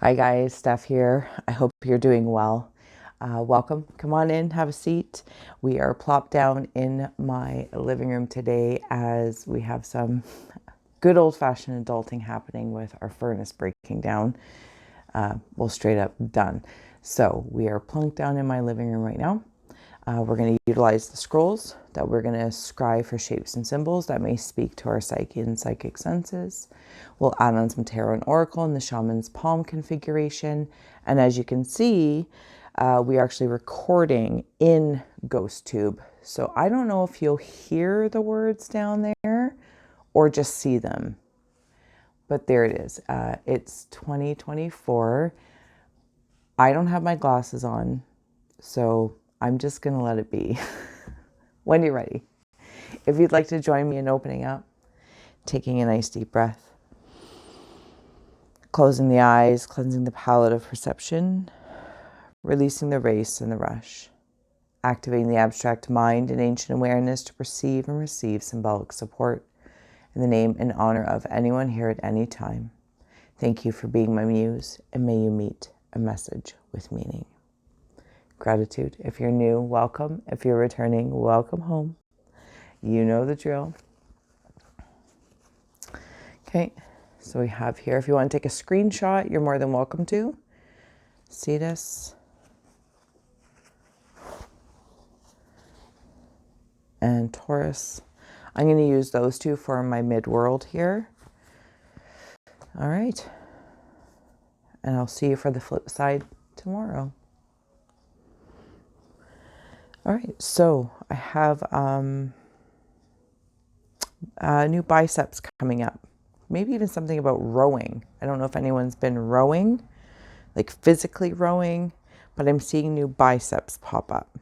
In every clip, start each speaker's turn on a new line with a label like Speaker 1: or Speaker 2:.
Speaker 1: Hi guys, Steph here. I hope you're doing well. Welcome. Come on in, have a seat. We are plopped down in my living room today as we have some good old-fashioned adulting happening with our furnace breaking down. Well, straight up done. So we are plunked down in my living room right now. We're going to utilize the scrolls that we're going to scry for shapes and symbols that may speak to our psyche and psychic senses. We'll add on some tarot and oracle in the shaman's palm configuration. And as you can see, we are actually recording in GhostTube. So I don't know if you'll hear the words down there or just see them. But there it is. It's 2024. I don't have my glasses on, so I'm just going to let it be. When you're ready. If you'd like to join me in opening up, taking a nice deep breath, closing the eyes, cleansing the palette of perception, releasing the race and the rush, activating the abstract mind and ancient awareness to perceive and receive symbolic support in the name and honor of anyone here at any time. Thank you for being my muse, and may you meet a message with meaning. Gratitude. If you're new, welcome. If you're returning, welcome home. You know the drill. Okay, so we have here, if you want to take a screenshot, you're more than welcome to. See this? And Taurus. I'm going to use those two for my mid-world here. All right. And I'll see you for the flip side tomorrow. All right, so I have new biceps coming up. Maybe even something about rowing. I don't know if anyone's been rowing, like physically rowing, but I'm seeing new biceps pop up.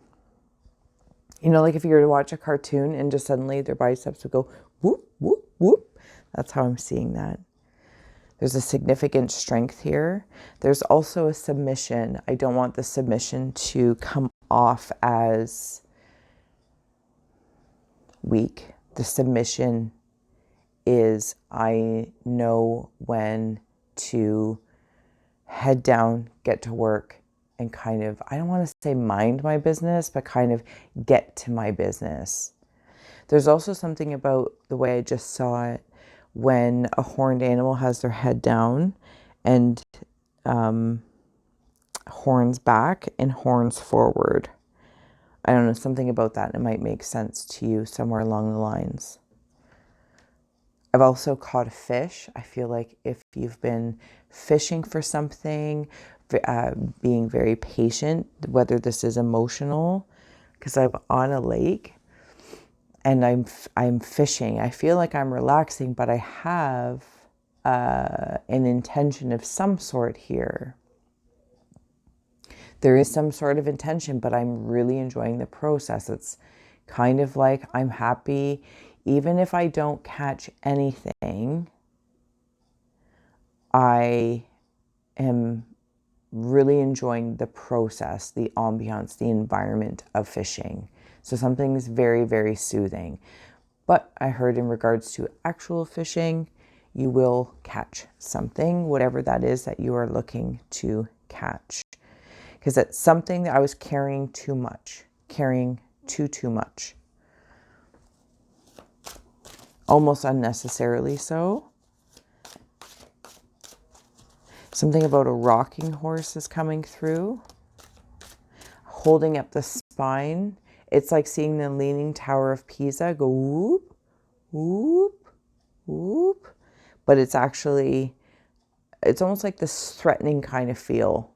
Speaker 1: You know, like if you were to watch a cartoon and just suddenly their biceps would go whoop, whoop, whoop. That's how I'm seeing that. There's a significant strength here. There's also a submission. I don't want the submission to come off as weak. The submission is I know when to head down, get to work, and kind of, I don't want to say mind my business, but kind of get to my business. There's also something about the way I just saw it when a horned animal has their head down and horns back and horns forward. I don't know, something about that. It might make sense to you somewhere along the lines. I've also caught a fish. I feel like if you've been fishing for something, being very patient, whether this is emotional, because I'm on a lake and I'm fishing. I feel like I'm relaxing, but I have an intention of some sort here. There is some sort of intention, but I'm really enjoying the process. It's kind of like I'm happy. Even if I don't catch anything, I am really enjoying the process, the ambiance, the environment of fishing. So something's very, very soothing. But I heard in regards to actual fishing, you will catch something, whatever that is that you are looking to catch. Because it's something that I was carrying too much, carrying too much. Almost unnecessarily so. Something about a rocking horse is coming through, holding up the spine. It's like seeing the Leaning Tower of Pisa go whoop, whoop, whoop. But it's actually, it's almost like this threatening kind of feel.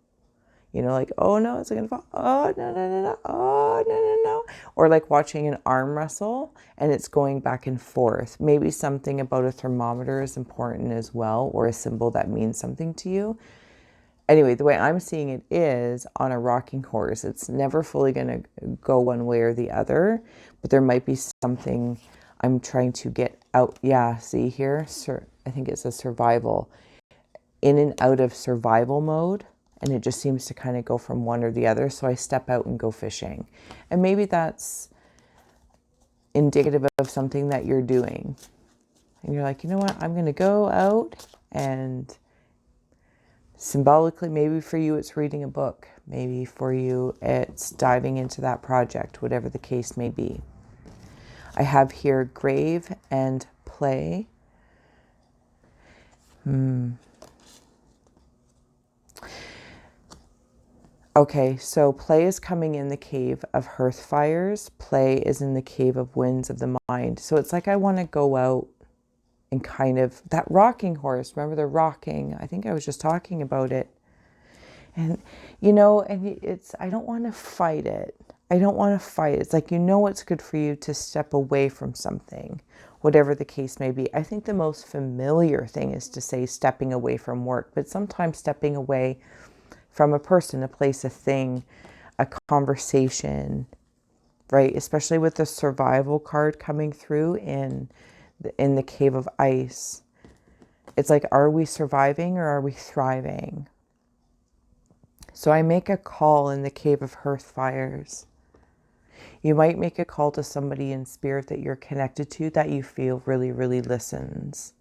Speaker 1: You know, like, oh no, is it going to fall? Oh, no. Oh, no. Or like watching an arm wrestle and it's going back and forth. Maybe something about a thermometer is important as well, or a symbol that means something to you. Anyway, the way I'm seeing it is on a rocking horse. It's never fully going to go one way or the other, but there might be something I'm trying to get out. Yeah, see here? I think it says survival. In and out of survival mode. And it just seems to kind of go from one or the other. So I step out and go fishing. And maybe that's indicative of something that you're doing. And you're like, you know what? I'm going to go out and Symbolically, maybe for you, it's reading a book. Maybe for you, it's diving into that project, whatever the case may be. I have here grave and play. Okay, so play is coming in the cave of hearth fires. Play is in the cave of winds of the mind. So it's like I want to go out and kind of, that rocking horse, remember the rocking? I think I was just talking about it. And, and it's, I don't want to fight it. I don't want to fight. It's like, it's good for you to step away from something, whatever the case may be. I think the most familiar thing is to say stepping away from work, but sometimes stepping away from a person, a place, a thing, a conversation, right? Especially with the survival card coming through in the cave of ice. It's like, are we surviving or are we thriving? So I make a call in the cave of hearth fires. You might make a call to somebody in spirit that you're connected to that you feel really, really listens.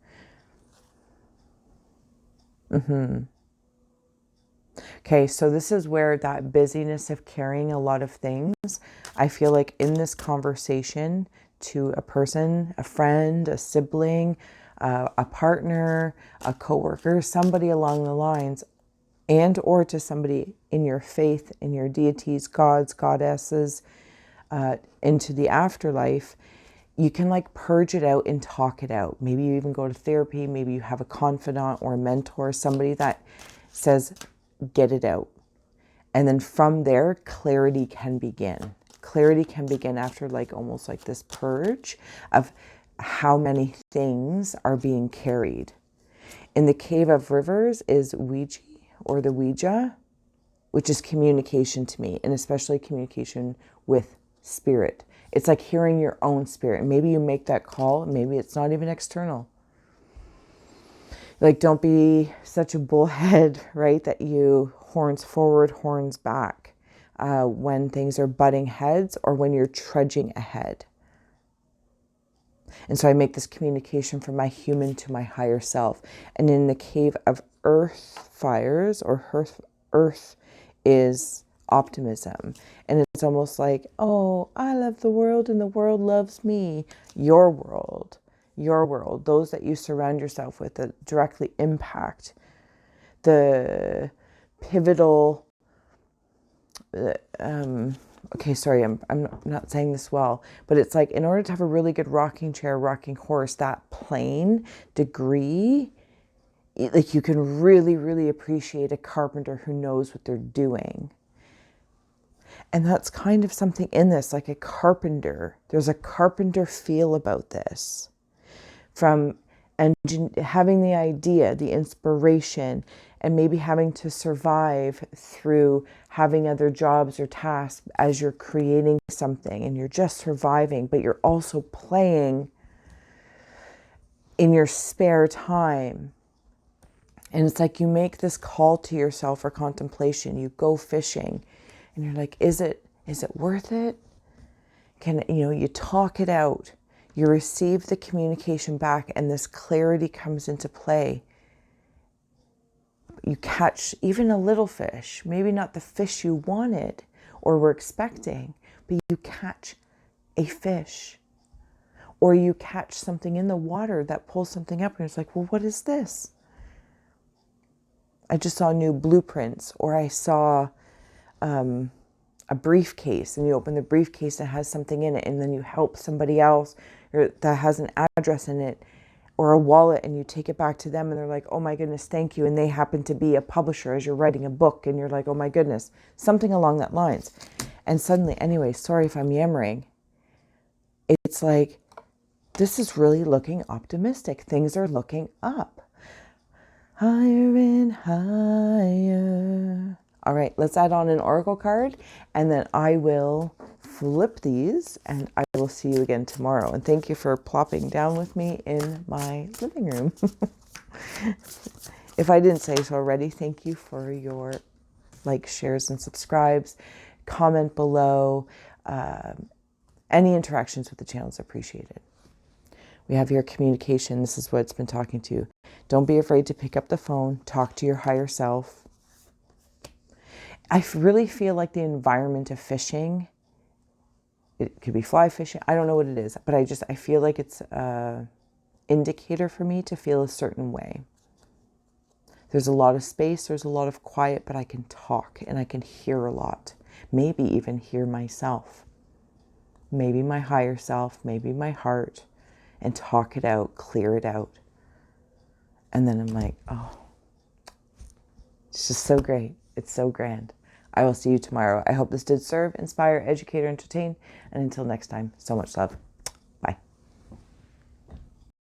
Speaker 1: Okay, so this is where that busyness of carrying a lot of things, I feel like in this conversation to a person, a friend, a sibling, a partner, a coworker, somebody along the lines, and or to somebody in your faith, in your deities, gods, goddesses, into the afterlife, you can like purge it out and talk it out. Maybe you even go to therapy. Maybe you have a confidant or a mentor, somebody that says, get it out. And then from there, clarity can begin. Clarity can begin after like almost like this purge of how many things are being carried. In the cave of rivers is Ouija or the Ouija, which is communication to me, and especially communication with spirit. It's like hearing your own spirit. And maybe you make that call. Maybe it's not even external. Like, don't be such a bullhead, right? That you horns forward, horns back when things are butting heads or when you're trudging ahead. And so I make this communication from my human to my higher self. And in the cave of earth fires or earth is optimism. And it's almost like, oh, I love the world and the world loves me. Your world, those that you surround yourself with that directly impact the pivotal, okay, sorry, I'm not saying this well, but it's like in order to have a really good rocking chair, rocking horse, that plane degree, like you can really, really appreciate a carpenter who knows what they're doing. And that's kind of something in this, like a carpenter. There's a carpenter feel about this. From having the idea, the inspiration, and maybe having to survive through having other jobs or tasks as you're creating something and you're just surviving, but you're also playing in your spare time. And it's like you make this call to yourself for contemplation. You go fishing and you're like, is it worth it? You talk it out. You receive the communication back and this clarity comes into play. You catch even a little fish, maybe not the fish you wanted or were expecting, but you catch a fish. Or you catch something in the water that pulls something up and it's like, well, what is this? I just saw new blueprints, or I saw a briefcase, and you open the briefcase and it has something in it, and then you help somebody else that has an address in it, or a wallet, and you take it back to them and they're like, oh my goodness, thank you. And they happen to be a publisher as you're writing a book and you're like, oh my goodness, something along that lines. And suddenly, anyway, sorry if I'm yammering. It's like, this is really looking optimistic. Things are looking up. Higher and higher. All right, let's add on an oracle card and then I will flip these and I will see you again tomorrow. And thank you for plopping down with me in my living room. If I didn't say so already, thank you for your likes, shares, and subscribes. Comment below. Any interactions with the channel is appreciated. We have your communication. This is what it's been talking to you. Don't be afraid to pick up the phone. Talk to your higher self. I really feel like the environment of fishing, it could be fly fishing. I don't know what it is, but I feel like it's an indicator for me to feel a certain way. There's a lot of space. There's a lot of quiet, but I can talk and I can hear a lot. Maybe even hear myself. Maybe my higher self, maybe my heart, and talk it out, clear it out. And then I'm like, oh, it's just so great. It's so grand. I will see you tomorrow. I hope this did serve, inspire, educate, or entertain. And until next time, so much love.